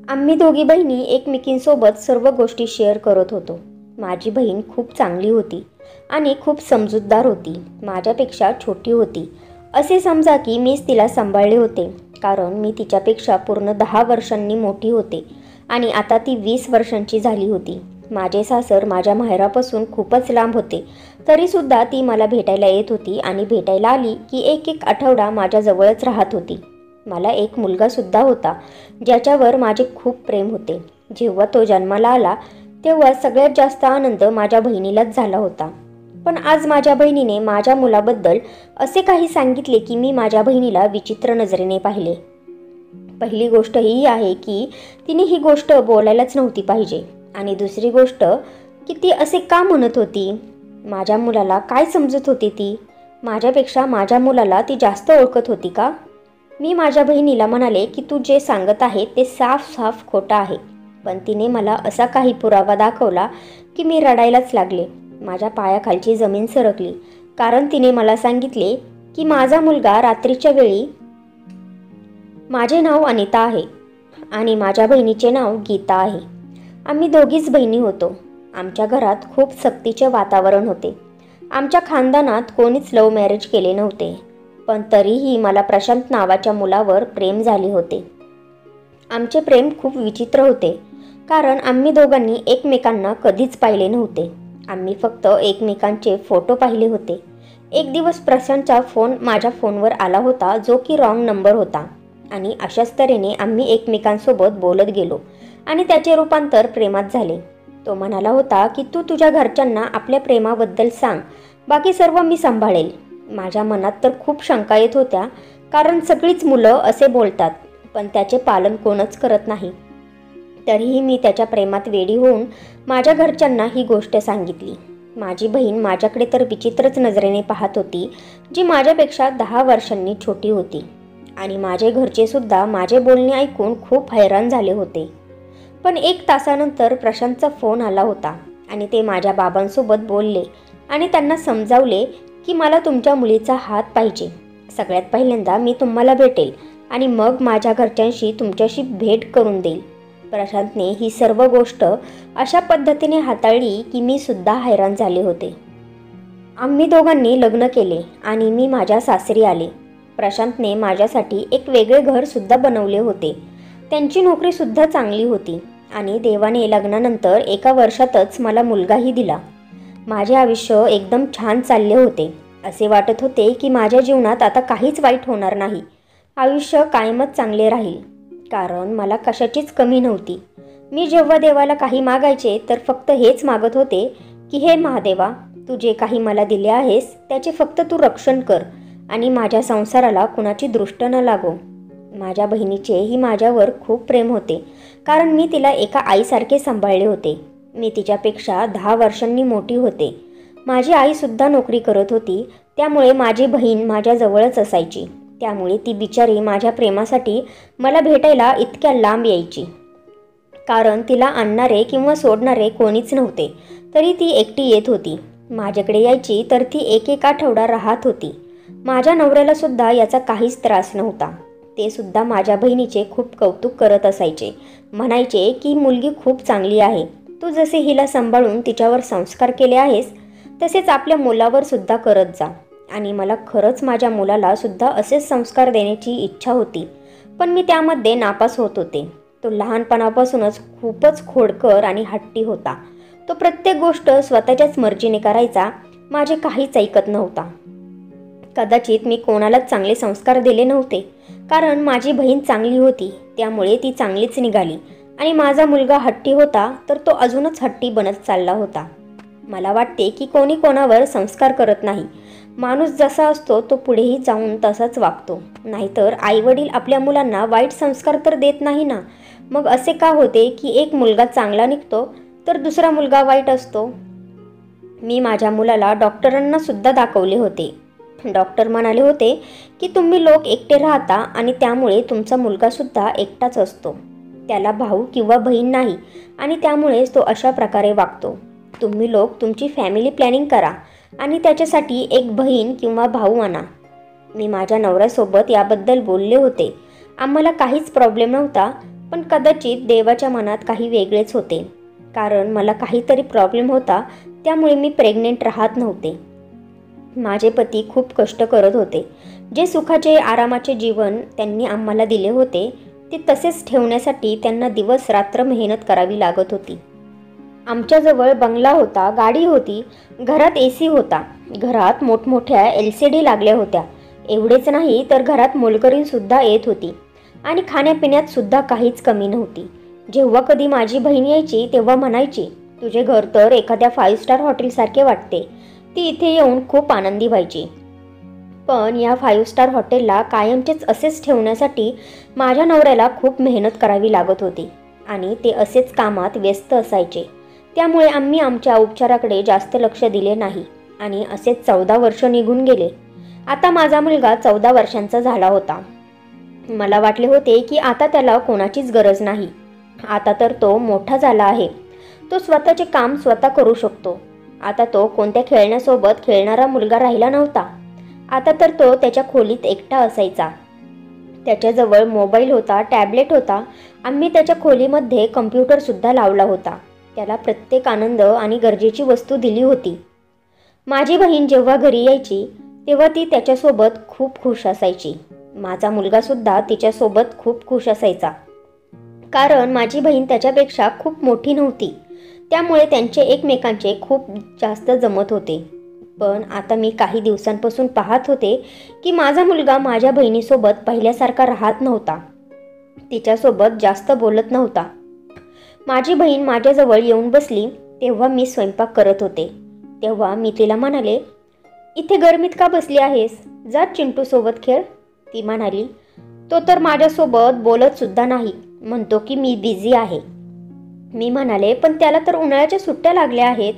आम्ही दोघी बहिणी एकमेकींसोबत सर्व गोष्टी शेअर करत होतो. माझी बहीण खूप चांगली होती आणि खूप समजूतदार होती. माझ्यापेक्षा छोटी होती. असे समजा की मीच तिला सांभाळले होते, कारण मी तिच्यापेक्षा पूर्ण 10 वर्षांनी मोठी होते आणि आता ती 20 वर्षांची झाली होती. माझे सासर माझ्या माहेरापासून खूपच लांब होते, तरीसुद्धा ती मला भेटायला येत होती आणि भेटायला आली की एक आठवडा माझ्याजवळच राहत होती. मला एक मुलगासुद्धा होता, ज्याच्यावर माझे खूप प्रेम होते. जेव्हा तो जन्माला आला तेव्हा सगळ्यात जास्त आनंद माझ्या बहिणीलाच झाला होता. पण आज माझ्या बहिणीने माझ्या मुलाबद्दल असे काही सांगितले की मी माझ्या बहिणीला विचित्र नजरेने पाहिले. पहिली गोष्ट ही आहे की तिने ही गोष्ट बोलायलाच नव्हती पाहिजे. आणि दुसरी गोष्ट की ती असे का म्हणत होती? माझ्या मुलाला काय समजत होती ती? माझ्यापेक्षा माझ्या मुलाला ती जास्त ओळखत होती का? मी माझ्या बहिणीला म्हणाले की तू जे सांगत आहे ते साफ साफ खोटं आहे. पण तिने मला असा काही पुरावा दाखवला की मी रडायलाच लागले. माझ्या पायाखालची जमीन सरकली, कारण तिने मला सांगितले की माझा मुलगा रात्रीच्या वेळी, माझे नाव अनिता आहे आणि माझ्या बहिणीचे नाव गीता आहे. आम्ही दोघीच बहिणी होतो. आमच्या घरात खूप सक्तीचे वातावरण होते. आमच्या खानदानात कोणीच लव्ह मॅरेज केले नव्हते. पण तरीही मला प्रशांत नावाच्या मुलावर प्रेम झाले होते. आमचे प्रेम खूप विचित्र होते, कारण आम्ही दोघांनी एकमेकांना कधीच पाहिले नव्हते. आम्ही फक्त एकमेकांचे फोटो पाहिले होते. एक दिवस प्रशांतचा फोन माझ्या फोनवर आला होता, जो की रॉंग नंबर होता. आणि अशाच तऱ्हेने आम्ही एकमेकांसोबत बोलत गेलो आणि त्याचे रूपांतर प्रेमात झाले. तो म्हणाला होता की तू तुझ्या घरच्यांना आपल्या प्रेमाबद्दल सांग, बाकी सर्व मी सांभाळेल. माझ्या मनात तर खूप शंका येत होत्या, कारण सगळीच मुलं असे बोलतात, पण त्याचे पालन कोणच करत नाही. तरीही मी त्याच्या प्रेमात वेडी होऊन माझ्या घरच्यांना ही गोष्ट सांगितली. माझी बहीण माझ्याकडे तर विचित्रच नजरेने पाहत होती, जी माझ्यापेक्षा 10 वर्षांनी छोटी होती. आणि माझे घरचे सुद्धा माझे बोलणे ऐकून खूप हैराण झाले होते. पण 1 तासानंतर प्रशांतचा फोन आला होता आणि ते माझ्या बाबांसोबत बोलले आणि त्यांना समजावले की मला तुमच्या मुलीचा हात पाहिजे. सगळ्यात पहिल्यांदा मी तुम्हाला भेटेल आणि मग माझ्या घरच्यांशी तुमच्याशी भेट करून देईल. प्रशांतने ही सर्व गोष्ट अशा पद्धतीने हाताळली की मी सुद्धा हैराण झाले होते. आम्ही दोघांनी लग्न केले आणि मी माझ्या सासरी आले. प्रशांतने माझ्यासाठी एक वेगळे घरसुद्धा बनवले होते. त्यांची नोकरीसुद्धा चांगली होती आणि देवाने लग्नानंतर 1 वर्षातच मला मुलगाही दिला. माझे आयुष्य एकदम छान चालले होते. असे वाटत होते की माझ्या जीवनात आता काहीच वाईट होणार नाही. आयुष्य कायमच चांगले राहील, कारण मला कशाचीच कमी नव्हती. मी जेव्हा देवाला काही मागायचे तर फक्त हेच मागत होते की हे महादेवा, तू जे काही मला दिले आहेस त्याचे फक्त तू रक्षण कर आणि माझ्या संसाराला कुणाची दृष्ट न लागो. माझ्या बहिणीचेही माझ्यावर खूप प्रेम होते, कारण मी तिला एका आईसारखे सांभाळले होते. मी तिच्यापेक्षा 10 वर्षांनी मोठी होते. माझी आईसुद्धा नोकरी करत होती, त्यामुळे माझी बहीण माझ्याजवळच असायची. त्यामुळे ती बिचारी माझ्या प्रेमासाठी मला भेटायला इतक्या लांब यायची, कारण तिला आणणारे किंवा सोडणारे कोणीच नव्हते. तरी ती एकटी येत होती. माझ्याकडे यायची तर ती एक आठवडा राहत होती. माझ्या नवऱ्याला सुद्धा याचा काहीच त्रास नव्हता. ते सुद्धा माझ्या बहिणीचे खूप कौतुक करत असायचे. म्हणायचे की मुलगी खूप चांगली आहे. तू जसे हिला सांभाळून तिच्यावर संस्कार केले आहेस, तसेच आपल्या मुलावर सुद्धा करत जा. आणि मला खरंच माझ्या मुलाला सुद्धा असेच संस्कार देण्याची इच्छा होती, पण मी त्यामध्ये नापास होत होते. तो लहानपणापासूनच खूपच खोडकर आणि हट्टी होता. तो प्रत्येक गोष्ट स्वतःच्याच मर्जीने करायचा, माझे काहीच ऐकत नव्हता. कदाचित मी कोणालाच चांगले संस्कार दिले नव्हते, कारण माझी बहीण चांगली होती, त्यामुळे ती चांगलीच निघाली. आणि माझा मुलगा हट्टी होता, तर तो अजूनच हट्टी बनत चालला होता. मला वाटते की कोणी कोणावर संस्कार करत नाही. माणूस जसा असतो तो पुढेही जाऊन तसाच वागतो. नाहीतर आईवडील आपल्या मुलांना वाईट संस्कार तर देत नाही ना. मग असे का होते की एक मुलगा चांगला निघतो तर दुसरा मुलगा वाईट असतो? मी माझ्या मुलाला डॉक्टरांना सुद्धा दाखवले होते. डॉक्टर म्हणाले होते की तुम्ही लोक एकटे राहता आणि त्यामुळे तुमचा मुलगासुद्धा एकटाच असतो. त्याला भाऊ किंवा बहीण नाही आणि त्यामुळेच तो अशा प्रकारे वागतो. तुम्ही लोक तुमची फॅमिली प्लॅनिंग करा आणि त्याच्यासाठी एक बहीण किंवा भाऊ आणा. मी माझ्या नवऱ्यासोबत याबद्दल बोलले होते. आम्हाला काहीच प्रॉब्लेम नव्हता, पण कदाचित देवाच्या मनात काही वेगळेच होते, कारण मला काहीतरी प्रॉब्लेम होता, त्यामुळे मी प्रेग्नेंट राहत नव्हते. माझे पती खूप कष्ट करत होते. जे सुखाचे आरामाचे जीवन त्यांनी आम्हाला दिले होते ते तसेच ठेवण्यासाठी त्यांना दिवस रात्र मेहनत करावी लागत होती. आमच्याजवळ बंगला होता, गाडी होती, घरात AC होता, घरात मोठमोठ्या LCD लागल्या होत्या. एवढेच नाही तर घरात मोलकरीणसुद्धा येत होती आणि खाण्यापिण्यात सुद्धा काहीच कमी नव्हती. जेव्हा कधी माझी बहीण यायची तेव्हा म्हणायची, तुझे घर तर एखाद्या 5 स्टार हॉटेलसारखे वाटते. ती इथे येऊन खूप आनंदी व्हायची. पण या 5 स्टार हॉटेलला कायमचेच असेच ठेवण्यासाठी माझ्या नवऱ्याला खूप मेहनत करावी लागत होती आणि ते असेच कामात व्यस्त असायचे. त्यामुळे आम्ही आमच्या उपचाराकडे जास्त लक्ष दिले नाही आणि असेच 14 वर्ष निघून गेले. आता माझा मुलगा 14 वर्षांचा झाला होता. मला वाटले होते की आता त्याला कोणाचीच गरज नाही. आता तर तो मोठा झाला आहे. तो स्वतःचे काम स्वतः करू शकतो. आता तो कोणत्या खेळण्यासोबत खेळणारा मुलगा राहिला नव्हता. आता तर तो त्याच्या खोलीत एकटा असायचा. त्याच्याजवळ मोबाईल होता, टॅबलेट होता. आम्ही त्याच्या खोलीमध्ये कम्प्युटरसुद्धा लावला होता. त्याला प्रत्येक आनंद आणि गरजेची वस्तू दिली होती. माझी बहीण जेव्हा घरी यायची तेव्हा ती त्याच्यासोबत खूप खुश असायची. माझा मुलगासुद्धा तिच्यासोबत खूप खुश असायचा, कारण माझी बहीण त्याच्यापेक्षा खूप मोठी नव्हती. त्यामुळे त्यांचे एकमेकांचे खूप जास्त जमत होते. पण आता मी काही दिवसांपासून पाहत होते की माझा मुलगा माझ्या बहिणीसोबत पहिल्यासारखा राहत नव्हता. तिच्यासोबत जास्त बोलत नव्हता. माझी बहीण माझ्याजवळ येऊन बसली तेव्हा मी स्वयंपाक करत होते. तेव्हा मी तिला म्हणाले, इथे गरमीत का बसली आहेस? जा चिंटूसोबत खेळ. ती म्हणाली, तो तर माझ्यासोबत बोलत सुद्धा नाही, म्हणतो की मी बिझी आहे. मी म्हणाले, पण त्याला तर उन्हाळ्याच्या सुट्ट्या लागल्या आहेत.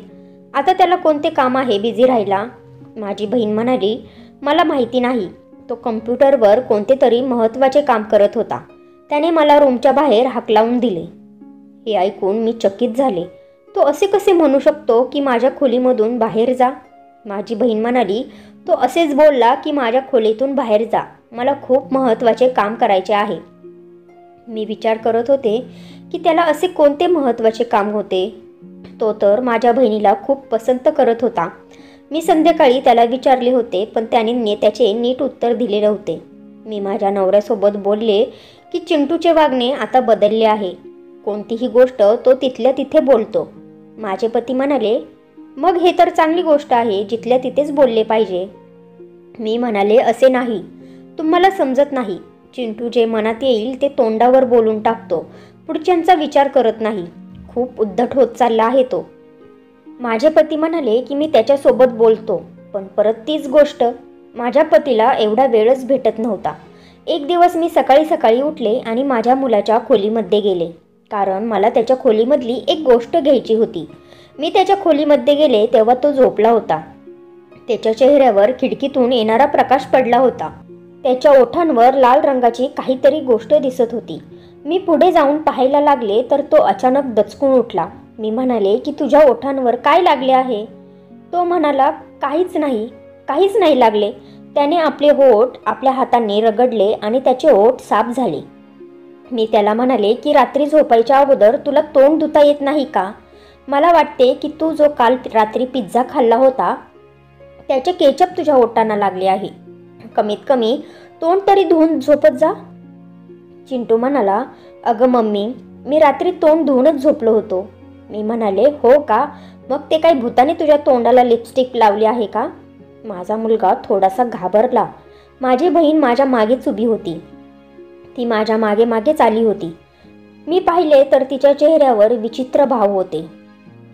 आता त्याला कोणते काम आहे बिझी राहायला? माझी बहीण म्हणाली, मला माहिती नाही. तो कम्प्युटरवर कोणते तरी महत्त्वाचे काम करत होता. त्याने मला रूमच्या बाहेर हाकलावून दिले. हे ऐकून मी चकित झाले. तो असे कसे म्हणू शकतो की माझ्या खोलीमधून बाहेर जा? माझी बहीण म्हणाली, तो असेच बोलला की माझ्या खोलीतून बाहेर जा, मला खूप महत्त्वाचे काम करायचे आहे. मी विचार करत होते की त्याला असे कोणते महत्त्वाचे काम होते. तो तर माझ्या बहिणीला खूप पसंत करत होता. मी संध्याकाळी त्याला विचारले होते, पण त्याने त्याचे नीट उत्तर दिले नव्हते. मी माझ्या नवऱ्यासोबत बोलले की चिंटूचे वागणे आता बदलले आहे. कोणतीही गोष्ट तो तिथल्या तिथे बोलतो. माझे पती म्हणाले, मग हे तर चांगली गोष्ट आहे, जिथल्या तिथेच बोलले पाहिजे. मी म्हणाले, असे नाही, तुम्हाला समजत नाही. चिंटू जे मनात येईल ते तोंडावर बोलून टाकतो. पुढच्यांचा विचार करत नाही. खूप उद्धट होत चालला आहे तो. माझे पती म्हणाले की मी त्याच्यासोबत बोलतो, पण परत तीच गोष्ट. माझ्या पतीला एवढा वेळच भेटत नव्हता. एक दिवस मी सकाळी सकाळी उठले आणि माझ्या मुलाच्या खोलीमध्ये गेले, कारण मला त्याच्या खोलीमधली एक गोष्ट घ्यायची होती. मी त्याच्या खोलीमध्ये गेले तेव्हा तो झोपला होता. त्याच्या चेहऱ्यावर खिडकीतून येणारा प्रकाश पडला होता. त्याच्या ओठांवर लाल रंगाची काहीतरी गोष्ट दिसत होती. मी पुढे जाऊन पाहायला लागले तर तो अचानक दचकून उठला. मी म्हणाले की तुझ्या ओठांवर काय लागले आहे? तो म्हणाला, काहीच नाही लागले. त्याने आपले ओठ आपल्या हाताने रगडले आणि त्याचे ओठ साफ झाले. मी त्याला म्हणाले की रात्री झोपायच्या अगोदर तुला तोंड धुता येत नाही का? मला वाटते की तू जो काल रात्री पिझ्झा खाल्ला होता त्याचे केचप तुझ्या ओठांना लागले आहे. कमीत कमी तोंड तरी धुवून झोपत जा. चिंटू म्हणाला, अगं मम्मी, मी रात्री तोंड धुवूनच झोपलो होतो. मी म्हणाले, हो का? मग ते काही भूताने तुझ्या तोंडाला लिपस्टिक लावली आहे का? माझा मुलगा थोडासा घाबरला. माझी बहीण माझ्या मागेच उभी होती. ती माझ्या मागे मागेच आली होती. मी पाहिले तर तिच्या चेहऱ्यावर विचित्र भाव होते,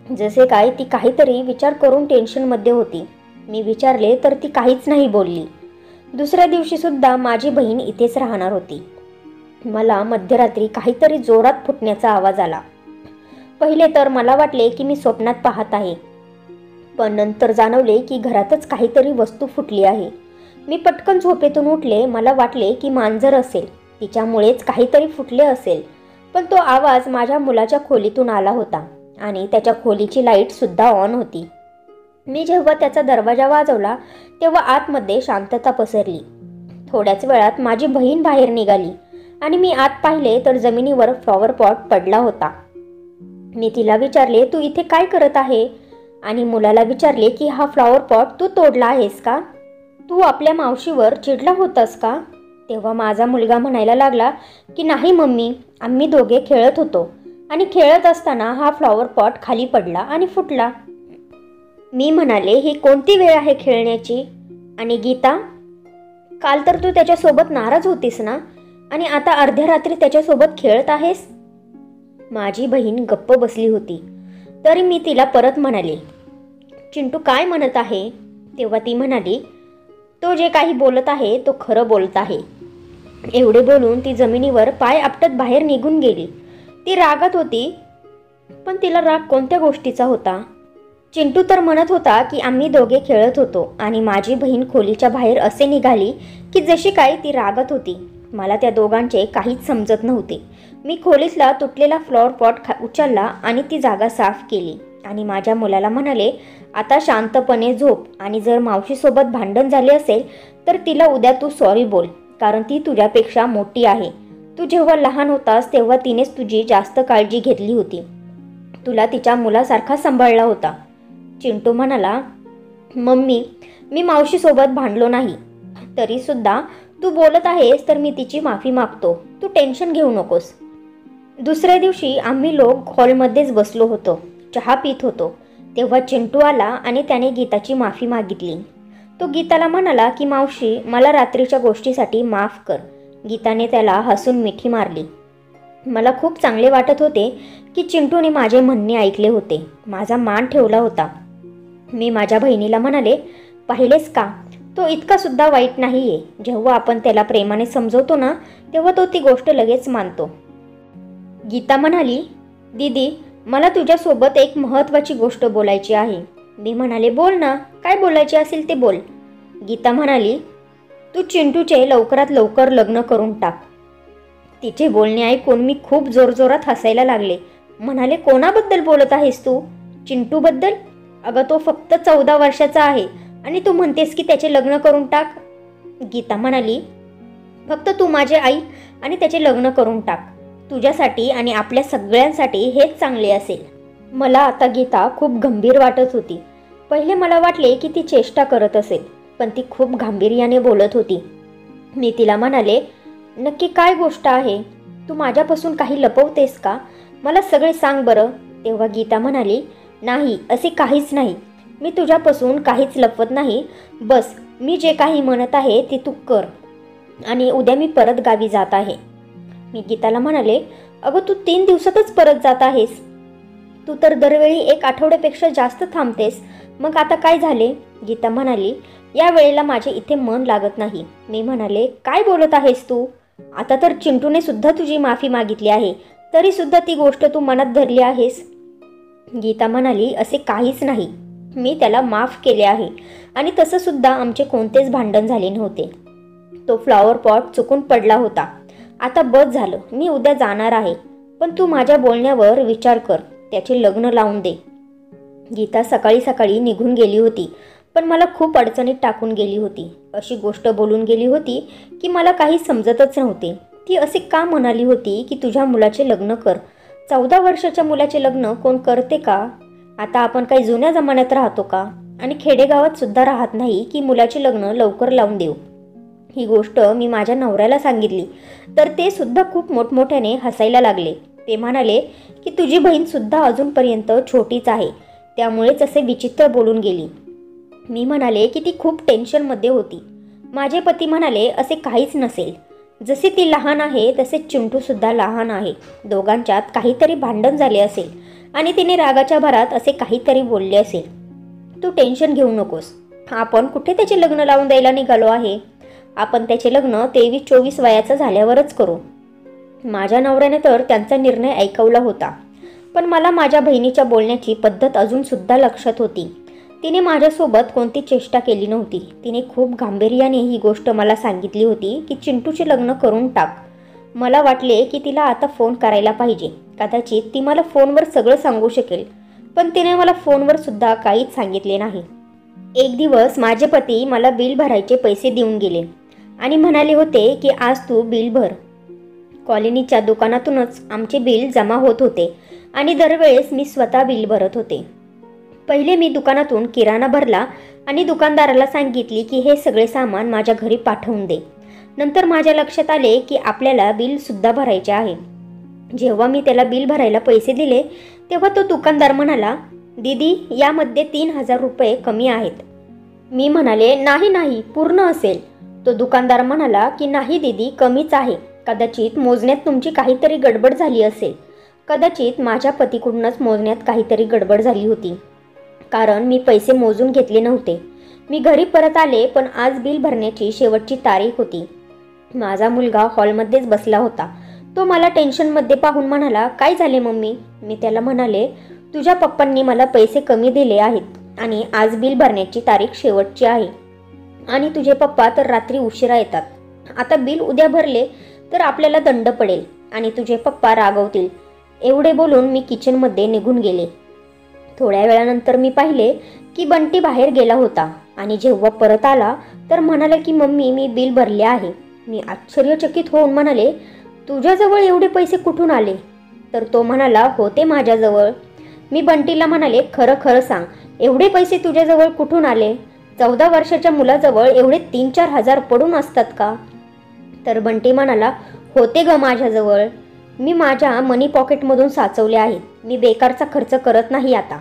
जसे काय ती काहीतरी विचार करून टेन्शनमध्ये होती. मी विचारले तर ती काहीच नाही बोलली. दुसऱ्या दिवशी सुद्धा माझी बहीण इथेच राहणार होती. मला मध्यरात्री काहीतरी जोरात फुटण्याचा आवाज आला. पहिले तर मला वाटले की मी स्वप्नात पाहत आहे, पण नंतर जाणवले की घरातच काहीतरी वस्तू फुटली आहे. मी पटकन झोपेतून उठले. मला वाटले की मांजर असेल, तिच्यामुळेच काहीतरी फुटले असेल. पण तो आवाज माझ्या मुलाच्या खोलीतून आला होता आणि त्याच्या खोलीची लाईट सुद्धा ऑन होती. मी जेव्हा त्याचा दरवाजा वाजवला तेव्हा आतमध्ये शांतता पसरली. थोड्याच वेळात माझी बहीण बाहेर निघाली. आणि मी आत पाहिले तर जमिनीवर फ्लॉवर पॉट पडला होता. मी तिला विचारले, तू इथे काय करत आहे? आणि मुलाला विचारले की हा फ्लॉवर पॉट तू तोडला आहेस का? तू आपल्या मावशीवर चिडला होतास का? तेव्हा माझा मुलगा म्हणायला लागला की नाही मम्मी, आम्ही दोघे खेळत होतो आणि खेळत असताना हा फ्लॉवर पॉट खाली पडला आणि फुटला. मी म्हणाले, ही कोणती वेळ आहे खेळण्याची? आणि गीता, काल तर तू त्याच्यासोबत नाराज होतीस ना, आणि आता अर्ध्या रात्री त्याच्यासोबत खेळत आहेस? माझी बहीण गप्प बसली होती. तरी मी तिला परत म्हणाले, चिंटू काय म्हणत आहे? तेव्हा ती म्हणाली, तो जे काही बोलत आहे तो खरं बोलत आहे. एवढे बोलून ती जमिनीवर पाय आपटत बाहेर निघून गेली. ती रागात होती, पण तिला राग कोणत्या गोष्टीचा होता? चिंटू तर म्हणत होता की आम्ही दोघे खेळत होतो आणि माझी बहीण खोलीच्या बाहेर असे निघाली की जशी काय ती रागत होती. मला त्या दोघांचे काहीच समजत नव्हते. मी खोलीतला तुटलेला फ्लॉवर पॉट उचलला आणि ती जागा साफ केली आणि माझ्या मुलाला म्हणाले, आता शांतपणे झोप आणि जर मावशीसोबत भांडण झाले असेल तर तिला उद्या तू सॉरी बोल, कारण ती तुझ्यापेक्षा मोठी आहे. तू जेव्हा लहान होतास तेव्हा तिनेच तुझी जास्त काळजी घेतली होती. तुला तिच्या मुलासारखा सांभाळला होता. चिंटू म्हणाला, मम्मी, मी मावशीसोबत भांडलो नाही. तरी सुद्धा तू बोलत आहेस तर मी तिची माफी मागतो. तू टेन्शन घेऊ नकोस. दुसऱ्या दिवशी आम्ही लोक हॉलमध्येच बसलो होतो, चहा पित होतो. तेव्हा चिंटू आला आणि त्याने गीताची माफी मागितली. तो गीताला म्हणाला की मावशी, मला रात्रीच्या गोष्टीसाठी माफ कर. गीताने त्याला हसून मिठी मारली. मला खूप चांगले वाटत होते की चिंटूने माझे म्हणणे ऐकले होते, माझा मान ठेवला होता. मी माझ्या बहिणीला म्हणाले, पाहिलेस का, तो इतका सुद्धा वाईट नाहीये. जेव्हा आपण त्याला प्रेमाने समजवतो ना, तेव्हा तो ती गोष्ट लगेच मानतो. गीता म्हणाली, दीदी, मला तुझ्यासोबत एक महत्त्वाची गोष्ट बोलायची आहे. मी म्हणाले, बोल ना, काय बोलायचे असेल ते बोल. गीता म्हणाली, तू चिंटूचे लवकरात लवकर लग्न करून टाक. तिचे बोलणे ऐकून मी खूप जोरजोरात हसायला लागले. म्हणाले, कोणाबद्दल बोलत आहेस तू? चिंटूबद्दल? अगं, तो फक्त 14 वर्षाचा आहे आणि तू म्हणतेस की त्याचे लग्न करून टाक. गीता म्हणाली, फक्त तू माझी आई आणि त्याचे लग्न करून टाक. तुझ्यासाठी आणि आपल्या सगळ्यांसाठी हेच चांगले असेल. मला आता गीता खूप गंभीर वाटत होती. पहिले मला वाटले की ती चेष्टा करत असेल, पण ती खूप गांभीर्याने बोलत होती. मी तिला म्हणाले, नक्की काय गोष्ट आहे? तू माझ्यापासून काही लपवतेस का? मला सगळे सांग बरं. तेव्हा गीता म्हणाली, नाही, असे काहीच नाही. मी तुझ्यापासून काहीच लपवत नाही. बस, मी जे काही म्हणत आहे ते तू कर आणि उद्या मी परत गावी जात आहे. मी गीताला म्हणाले, अगं, तू 3 दिवसातच परत जात आहेस. तू तर दरवेळी 1 आठवड्यापेक्षा जास्त थांबतेस. मग आता काय झाले? गीता म्हणाली, या वेळेला माझे इथे मन लागत नाही. मी म्हणाले, काय बोलत आहेस तू? आता तर चिंटूने सुद्धा तुझी माफी मागितली आहे, तरी सुद्धा ती गोष्ट तू मनात धरली आहेस. गीता म्हणाली, असे काहीच नाही. मी त्याला माफ केले आहे आणि तसं सुद्धा आमचे कोणतेच भांडण झाले नव्हते. तो फ्लॉवर पॉट चुकून पडला होता. आता बस झालं, मी उद्या जाणार आहे. पण तू माझ्या बोलण्यावर विचार कर, त्याचे लग्न लावून दे. गीता सकाळी सकाळी निघून गेली होती, पण मला खूप अडचणीत टाकून गेली होती. अशी गोष्ट बोलून गेली होती की मला काही समजतच नव्हते. ती असे का म्हणाली होती की तुझ्या मुलाचे लग्न कर? 14 वर्षाच्या मुलाचे लग्न कोण करते का? आता आपण काही जुन्या जमान्यात राहतो का? आणि खेडेगावात सुद्धा राहत नाही की मुलाचे लग्न लवकर लावून देऊ. ही गोष्ट मी माझ्या नवऱ्याला सांगितली तर ते सुद्धा खूप मोठमोठ्याने हसायला लागले. ते म्हणाले की तुझी बहीण सुद्धा अजूनपर्यंत छोटीच आहे, त्यामुळेच असे विचित्र बोलून गेली. मी म्हणाले की ती खूप टेन्शनमध्ये होती. माझे पती म्हणाले, असे काहीच नसेल. जसे ती लहान आहे तसे चिंटू सुद्धा लहान आहे. दोघांच्यात काहीतरी भांडण झाले असेल आणि तिने रागाच्या भरात असे काहीतरी बोलले असेल. तू टेन्शन घेऊ नकोस. आपण कुठे त्याचे लग्न लावून द्यायला निघालो आहे? आपण त्याचे लग्न 23-24 वयाचं झाल्यावरच करू. माझ्या नवऱ्याने तर त्यांचा निर्णय ऐकवला होता, पण मला माझ्या बहिणीच्या बोलण्याची पद्धत अजून सुद्धा लक्षात होती. तिने माझ्यासोबत कोणती चेष्टा केली नव्हती. तिने खूप गांभीर्याने ही गोष्ट मला सांगितली होती की चिंटूचे लग्न करून टाक. मला वाटले की तिला आता फोन करायला पाहिजे. कदाचित ती मला फोनवर सगळं सांगू शकेल, पण तिने मला फोनवर सुद्धा काहीच सांगितले नाही. एक दिवस माझे पती मला बिल भरायचे पैसे देऊन गेले आणि म्हणाले होते की आज तू बिल भर. कॉलनीच्या दुकानातूनच आमचे बिल जमा होत होते आणि दरवेळेस मी स्वतः बिल भरत होते. पहिले मी दुकानातून किराणा भरला आणि दुकानदाराला सांगितले की हे सगळे सामान माझ्या घरी पाठवून दे. नंतर माझ्या लक्षात आले की आपल्याला बिलसुद्धा भरायचे आहे. जेव्हा मी त्याला बिल भरायला पैसे दिले तेव्हा तो दुकानदार म्हणाला, दीदी यामध्ये 3,000 रुपये कमी आहेत. मी म्हणाले, नाही नाही पूर्ण असेल. तो दुकानदार म्हणाला की नाही दीदी कमीच आहे, कदाचित मोजण्यात तुमची काहीतरी गडबड झाली असेल. कदाचित माझ्या पतीकडूनच मोजण्यात काहीतरी गडबड झाली होती, कारण मी पैसे मोजून घेतले नव्हते. मी घरी परत आले पण आज बिल भरण्याची शेवटची तारीख होती. माझा मुलगा हॉलमध्येच बसला होता. तो मला टेन्शनमध्ये पाहून म्हणाला, काय झाले मम्मी? मी त्याला म्हणाले, तुझ्या पप्पांनी मला पैसे कमी दिले आहेत आणि आज बिल भरण्याची तारीख शेवटची आहे आणि तुझे पप्पा तर रात्री उशिरा येतात. आता बिल उद्या भरले तर आपल्याला दंड पडेल आणि तुझे पप्पा रागवतील. एवढे बोलून मी किचनमध्ये निघून गेले. थोड्या वेळानंतर मी पाहिले की बंटी बाहेर गेला होता आणि जेव्हा परत आला तर म्हणाला की मम्मी मी बिल भरले आहे. मी आश्चर्यचकित होऊन म्हणाले, तुझ्याजवळ एवढे पैसे कुठून आले? तर तो म्हणाला, होते माझ्याजवळ. मी बंटीला म्हणाले, खरं खरं सांग, एवढे पैसे तुझ्याजवळ कुठून आले? 14 वर्षाच्या मुलाजवळ एवढे 3-4 हजार पडून असतात का? तर बंटी म्हणाला, होते ग माझ्याजवळ. मी माझ्या मनी पॉकेटमधून साचवले आहेत. मी बेकारचा खर्च करत नाही आता.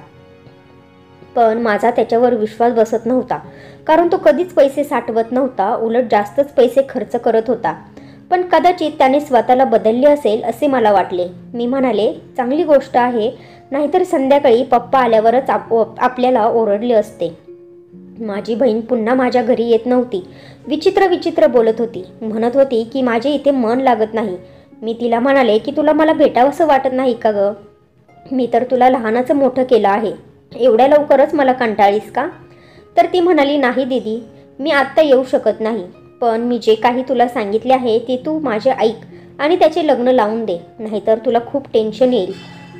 पण माझा त्याच्यावर विश्वास बसत नव्हता, कारण तो कधीच पैसे साठवत नव्हता, उलट जास्तच पैसे खर्च करत होता. पण कदाचित त्याने स्वतःला बदलले असेल असे मला वाटले. मी म्हणाले, चांगली गोष्ट आहे, नाहीतर संध्याकाळी पप्पा आल्यावरच आपल्याला ओरडले असते. माझी बहीण पुन्हा माझ्या घरी येत नव्हती. विचित्र विचित्र बोलत होती. म्हणत होती की माझे इथे मन लागत नाही. मी तिला म्हणाले की तुला मला भेटावंसं वाटत नाही का ग? मी तर तुला लहानाचं मोठं केलं आहे. एवढ्या लवकरच मला कंटाळीस का? तर ती म्हणाली, नाही दीदी मी आत्ता येऊ शकत नाही, पण मी जे काही तुला सांगितले आहे ते तू माझे ऐक आणि त्याचे लग्न लावून दे, नाहीतर तुला खूप टेन्शन येईल.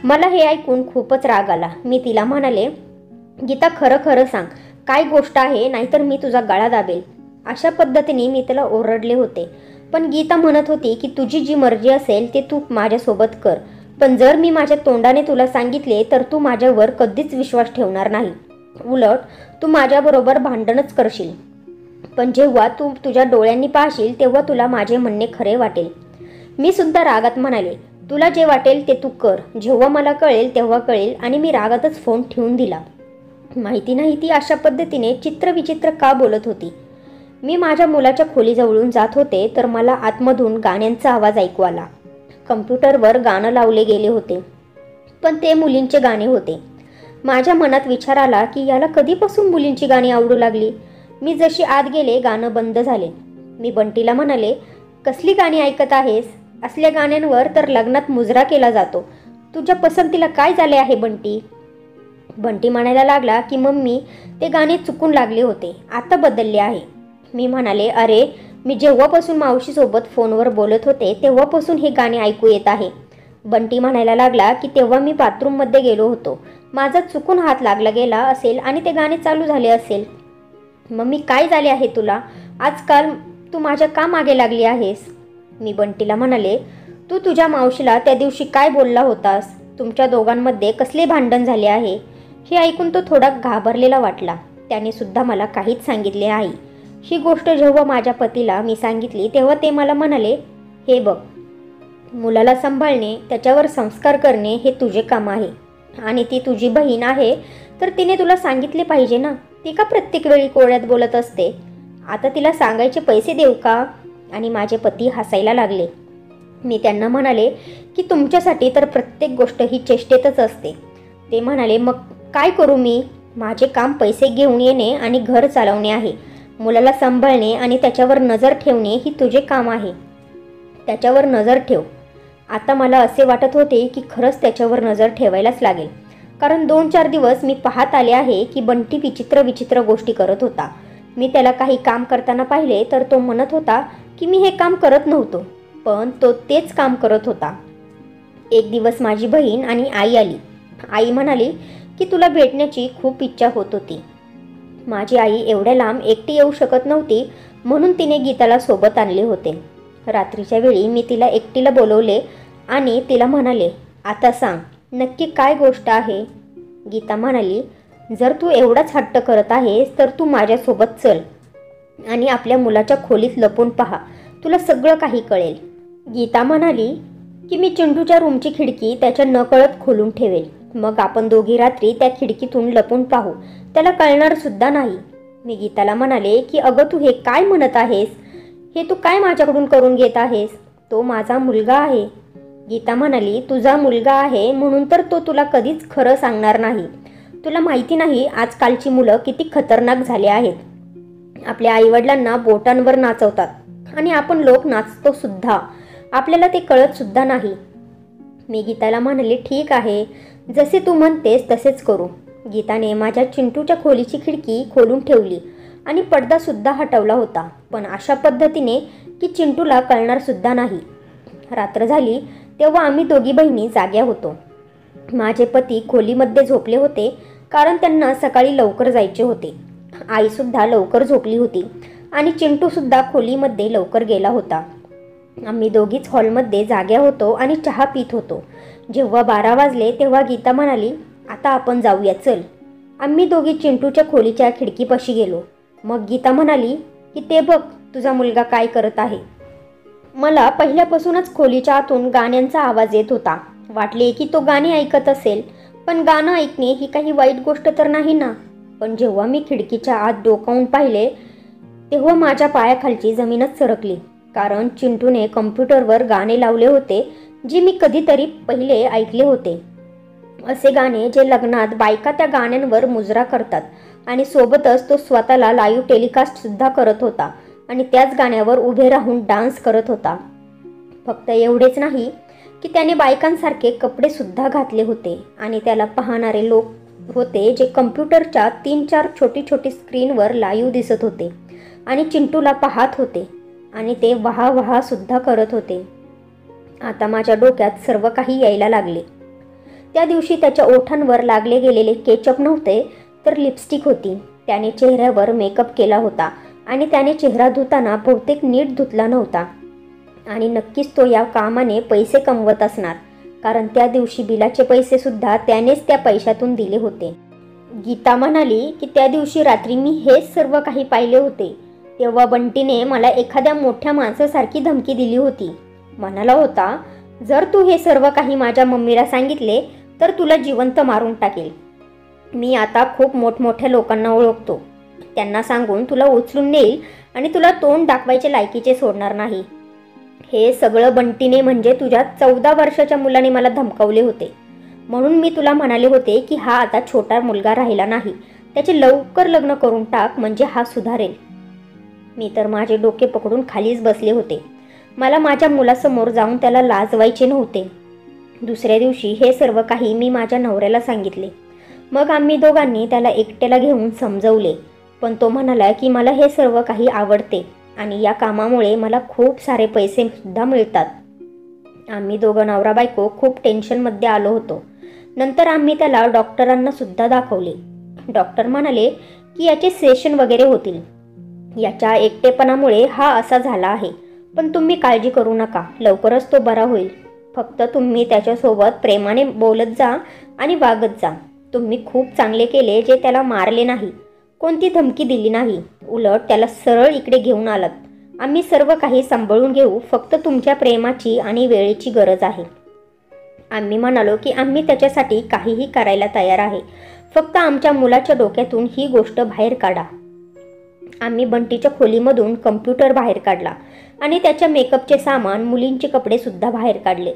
मला हे ऐकून खूपच राग आला. मी तिला म्हणाले, गीता खरं खरं सांग, काय गोष्ट आहे, नाहीतर मी तुझा गळा दाबेल. अशा पद्धतीने मी तिला ओरडले होते. पण गीता म्हणत होती की तुझी जी मर्जी असेल ते तू माझ्यासोबत कर, पण जर मी माझ्या तोंडाने तुला सांगितले तर तू माझ्यावर कधीच विश्वास ठेवणार नाही. उलट तू माझ्याबरोबर भांडणच करशील. पण जेव्हा तू तुझ्या डोळ्यांनी पाहशील तेव्हा तुला माझे म्हणणे खरे वाटेल. मी सुद्धा रागात म्हणाले, तुला जे वाटेल ते तू कर. जेव्हा मला कळेल तेव्हा कळेल. आणि मी रागातच फोन ठेवून दिला. माहिती नाही ती अशा पद्धतीने चित्रविचित्र का बोलत होती. मी माझ्या मुलाच्या खोलीजवळून जात होते तर मला आतमधून गाण्यांचा आवाज ऐकू आला. कम्प्युटरवर गाणं लावले गेले होते, पण ते मुलींचे गाणे होते. माझ्या मनात विचार आला की याला कधीपासून मुलींची गाणी आवडू लागली. मी जशी आत गेले गाणं बंद झाले. मी बंटीला म्हणाले, कसली गाणी ऐकत आहेस? असल्या गाण्यांवर तर लग्नात मुजरा केला जातो. तुझ्या पसंतीला काय झाले आहे बंटी? बंटी म्हणायला लागला की मम्मी ते गाणे चुकून लागले होते, आता बदलले आहे. मी म्हणाले, अरे मी जेव्हापासून मावशीसोबत फोनवर बोलत होते तेव्हापासून हे गाणे ऐकू येत आहे. बंटी म्हणायला लागला की तेव्हा मी बाथरूममध्ये गेलो होतो, माझा चुकून हात लागला गेला असेल आणि ते गाणे चालू झाले असेल. मम्मी काय झाले आहे तुला? आजकाल तू माझ्या का मागे लागली आहेस? मी बंटीला म्हणाले, तू तुझ्या मावशीला त्या दिवशी काय बोलला होतास? तुमच्या दोघांमध्ये कसले भांडण झाले आहे? हे ऐकून तो थोडा घाबरलेला वाटला. त्याने सुद्धा मला काहीच सांगितले नाही. ही गोष्ट जेव्हा माझ्या पतीला मी सांगितली तेव्हा ते मला म्हणाले, हे बघ, मुलाला सांभाळणे, त्याच्यावर संस्कार करणे हे तुझे काम आहे आणि ती तुझी बहीण आहे तर तिने तुला सांगितले पाहिजे ना. ती का प्रत्येक वेळी कोड्यात बोलत असते? आता तिला सांगायचे पैसे देऊ का? आणि माझे पती हसायला लागले. मी त्यांना म्हणाले की तुमच्यासाठी तर प्रत्येक गोष्ट ही चेष्टेतच असते. ते म्हणाले, मग काय करू मी? माझे काम पैसे घेऊन येणे आणि घर चालवणे आहे. मुलाला सांभाळणे आणि त्याच्यावर नजर ठेवणे ही तुझे काम आहे. त्याच्यावर नजर ठेव. आता मला असे वाटत होते की खरंच त्याच्यावर नजर ठेवायलाच लागेल, कारण 2-4 दिवस मी पाहत आले आहे की बंटी विचित्र विचित्र गोष्टी करत होता. मी त्याला काही काम करताना पाहिले तर तो म्हणत होता की मी हे काम करत नव्हतो, पण तो तेच काम करत होता. एक दिवस माझी बहीण आणि आई आली. आई म्हणाली की तुला भेटण्याची खूप इच्छा होत होती. माझी आई एवढ्या लांब एकटी येऊ शकत नव्हती, म्हणून तिने गीताला सोबत आणले होते. रात्रीच्या वेळी मी तिला एकटीला बोलवले आणि तिला म्हणाले, आता सांग नक्की काय गोष्ट आहे. गीता म्हणाली, जर तू एवढाच हट्ट करत आहेस तर तू माझ्यासोबत चल आणि आपल्या मुलाच्या खोलीत लपून पहा, तुला सगळं काही कळेल. गीता म्हणाली की मी चिंटूच्या रूमची खिडकी त्याच्या नकळत खोलून ठेवेल. मग आपण दोघी रात्री त्या खिडकीतून लपून पाहू, त्याला कळणार सुद्धा नाही. मी गीताला म्हणाले की अगं तू हे काय म्हणत आहेस, हे तू काय माझ्याकडून करून घेत आहेस, तो माझा मुलगा आहे. गीता म्हणाली, तुझा मुलगा आहे म्हणून तर तो तुला कधीच खरं सांगणार नाही. तुला माहिती नाही आजकालची मुलं किती खतरनाक झाले आहेत. आपल्या आईवडिलांना बोटांवर नाचवतात आणि आपण लोक नाचतो सुद्धा, आपल्याला ते कळत सुद्धा नाही. मी गीताला म्हणाले, ठीक आहे, जसे तू म्हणतेस तसेच करू. गीताने माझ्या चिंटूच्या खोलीची खिडकी खोलून ठेवली आणि पडदासुद्धा हटवला होता, पण अशा पद्धतीने की चिंटूला कळणार सुद्धा नाही. रात्र झाली तेव्हा आम्ही दोघी बहिणी जाग्या होतो. माझे पती खोलीमध्ये झोपले होते कारण त्यांना सकाळी लवकर जायचे होते. आईसुद्धा लवकर झोपली होती आणि चिंटूसुद्धा खोलीमध्ये लवकर गेला होता. आम्ही दोघीच हॉलमध्ये जाग्या होतो आणि चहा पित होतो. जेव्हा 12 वाजले तेव्हा गीता म्हणाली, आता आपण जाऊया चल. आम्ही दोघी चिंटूच्या खोलीच्या खिडकीपाशी गेलो. मग गीता म्हणाली की ते बघ तुझा मुलगा काय करत आहे. मला पहिल्यापासूनच खोलीच्या आतून गाण्यांचा आवाज येत होता. वाटले की तो गाणे ऐकत असेल, पण गाणं ऐकणे ही काही वाईट गोष्ट तर नाही ना. पण जेव्हा मी खिडकीच्या आत डोकावून पाहिले तेव्हा माझ्या पायाखालची जमीनच सरकली, कारण चिंटूने कम्प्युटरवर गाणे लावले होते जे मी कधीतरी पहिले ऐकले होते. असे गाणे जे लग्नात बायका त्या गाण्यांवर मुजरा करतात आणि सोबतच तो स्वतःला लाईव्ह टेलिकास्ट सुद्धा करत होता आणि त्याच गाण्यावर उभे राहून डान्स करत होता. फक्त एवढेच नाही की त्याने बायकांसारखे कपडे सुद्धा घातले होते आणि त्याला पाहणारे लोक होते जे कम्प्युटरच्या 3-4 छोटी छोटी स्क्रीनवर लाईव्ह दिसत होते आणि चिंटूला पाहत होते आणि ते वाहा वाहा सुद्धा करत होते. आता माझ्या डोक्यात सर्व काही यायला लागले. त्या दिवशी त्याच्या ओठांवर लागले गेलेले केचप नव्हते तर लिपस्टिक होती. त्याने चेहऱ्यावर मेकअप केला होता आणि त्याने चेहरा धुताना बहुतेक नीट धुतला नव्हता. आणि नक्कीच तो या कामाने पैसे कमवत असणार, कारण त्या दिवशी बिलाचे पैसे सुद्धा त्यानेच त्या पैशातून दिले होते. गीता म्हणाली की त्या दिवशी रात्री मी हेच सर्व काही पाहिले होते. तेव्हा बंटीने मला एखाद्या मोठ्या माणसासारखी धमकी दिली होती. म्हणाला होता, जर तू हे सर्व काही माझ्या मम्मीला सांगितले तर तुला जिवंत मारून टाकेल. मी आता खूप मोठमोठ्या लोकांना ओळखतो, त्यांना सांगून तुला उचलून नेईल आणि तुला तोंड दाखवायचे लायकीचे सोडणार नाही. हे सगळं बंटीने म्हणजे तुझ्या 14 वर्षाच्या मुलाने मला धमकावले होते. म्हणून मी तुला म्हणाले होते की हा आता छोटा मुलगा राहिला नाही, त्याचे लवकर लग्न करून टाक म्हणजे हा सुधारेल. मी तर माझे डोके पकडून खालीच बसले होते. मला माझ्या मुलासमोर जाऊन त्याला लाजवायचे नव्हते. दुसऱ्या दिवशी हे सर्व काही मी माझ्या नवऱ्याला सांगितले. मग आम्ही दोघांनी त्याला एकट्याला घेऊन समजवले, पण तो म्हणाला की मला हे सर्व काही आवडते आणि या कामामुळे मला खूप सारे पैसे सुद्धा मिळतात. आम्ही दोघं नवरा बायको खूप टेन्शनमध्ये आलो होतो. नंतर आम्ही त्याला डॉक्टरांना सुद्धा दाखवले. डॉक्टर म्हणाले की याचे सेशन वगैरे होतील. याच्या एकटेपणामुळे हा असा झाला आहे, पण तुम्ही काळजी करू नका, लवकरच तो बरा होईल. फक्त तुम्ही त्याच्यासोबत प्रेमाने बोलत जा आणि वागत जा. तुम्ही खूप चांगले केले जे त्याला मारले नाही, कोणती धमकी दिली नाही, उलट त्याला सरळ इकडे घेऊन आलात. आम्ही सर्व काही सांभाळून घेऊ, फक्त तुमच्या प्रेमाची आणि वेळेची गरज आहे. आम्ही म्हणालो की आम्ही त्याच्यासाठी काहीही करायला तयार आहे, फक्त आमच्या मुलाच्या डोक्यातून ही गोष्ट बाहेर काढा. आम्ही बंटीच्या खोलीमधून कम्प्युटर बाहेर काढला आणि त्याच्या मेकअपचे सामान, मुलींचे कपडे सुद्धा बाहेर काढले.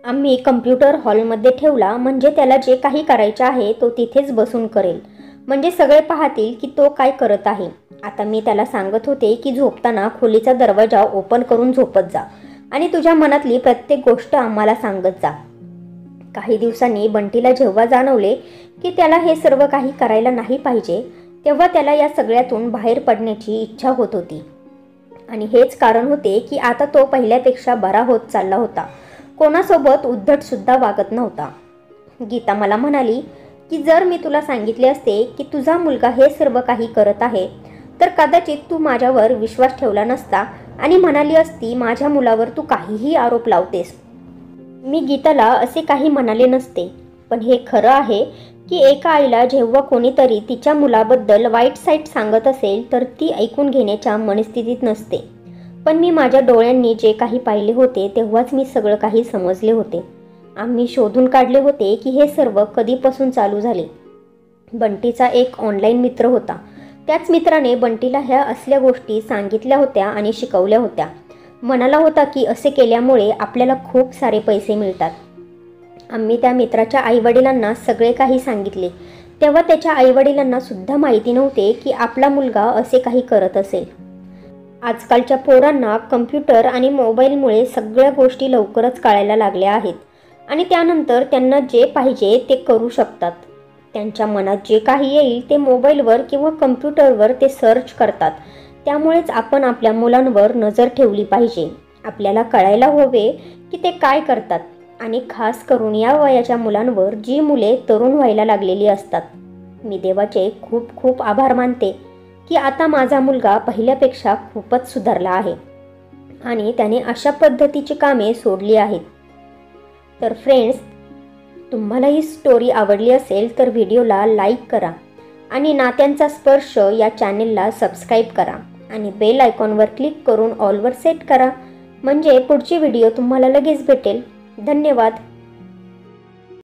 आम्ही कम्प्युटर हॉलमध्ये ठेवला, म्हणजे त्याला जे काही करायचे आहे तो तिथेच बसून करेल, म्हणजे सगळे पाहतील की तो काय करत आहे. आता मी त्याला सांगत होते की झोपताना खोलीचा दरवाजा ओपन करून झोपत जा आणि तुझ्या मनातली प्रत्येक गोष्ट आम्हाला सांगत जा. काही दिवसांनी बंटीला जेव्हा जाणवले की त्याला हे सर्व काही करायला नाही पाहिजे, तेव्हा त्याला या सगळ्यातून बाहेर पडण्याची इच्छा होत होती. आणि हेच कारण होते की आता तो पहिल्यापेक्षा बरा होत चालला होता. कोणासोबत उद्धट सुद्धा वागत नव्हता. गीता मला म्हणाली की जर मी तुला सांगितले असते की तुझा मुलगा हे सर्व काही करत आहे तर कदाचित तू माझ्यावर विश्वास ठेवला नसता आणि म्हणाली असती, माझ्या मुलावर तू काहीही आरोप लावतेस. मी गीताला असे काही म्हणाले नसते. पण हे खरं आहे की एका आईला जेव्हा कोणीतरी तिच्या मुलाबद्दल वाईट साईट सांगत असेल तर ती ऐकून घेण्याच्या मनस्थितीत नसते. पण मी माझ्या डोळ्यांनी जे काही पाहिले होते तेव्हाच मी सगळं काही समजले होते. आम्ही शोधून काढले होते की हे सर्व कधीपासून चालू झाले. बंटीचा एक ऑनलाईन मित्र होता. त्याच मित्राने बंटीला ह्या असल्या गोष्टी सांगितल्या होत्या आणि शिकवल्या होत्या. म्हणाला होता की असे केल्यामुळे आपल्याला खूप सारे पैसे मिळतात. आम्ही त्या मित्राच्या आईवडिलांना सगळे काही सांगितले. तेव्हा त्याच्या आईवडिलांना सुद्धा माहिती नव्हते की आपला मुलगा असे काही करत असेल. आजकालच्या पोरांना कम्प्युटर आणि मोबाईलमुळे सगळ्या गोष्टी लवकरच कळायला लागल्या आहेत आणि त्यानंतर त्यांना जे पाहिजे ते करू शकतात. त्यांच्या मनात जे काही येईल ते मोबाईलवर किंवा कम्प्युटरवर ते सर्च करतात. त्यामुळेच आपण आपल्या मुलांवर नजर ठेवली पाहिजे. आपल्याला कळायला हवे की ते काय करतात आणि खास करून या वयाच्या मुलांवर जी मुले तरुण व्हायला लागलेली असतात. मी देवाचे खूप खूप आभार मानते की आता माझा मुलगा पहिल्यापेक्षा खूपच सुधारला आहे आणि त्याने अशा पद्धतीची कामे सोडली आहेत. तर फ्रेंड्स, तुम्हाला ही स्टोरी आवडली असेल तर व्हिडिओला लाईक करा आणि नात्यांचा स्पर्श या चॅनेलला सबस्क्राईब करा आणि बेल आयकॉनवर क्लिक करून ऑलवर सेट करा, म्हणजे पुढची व्हिडिओ तुम्हाला लगेच भेटेल. धन्यवाद.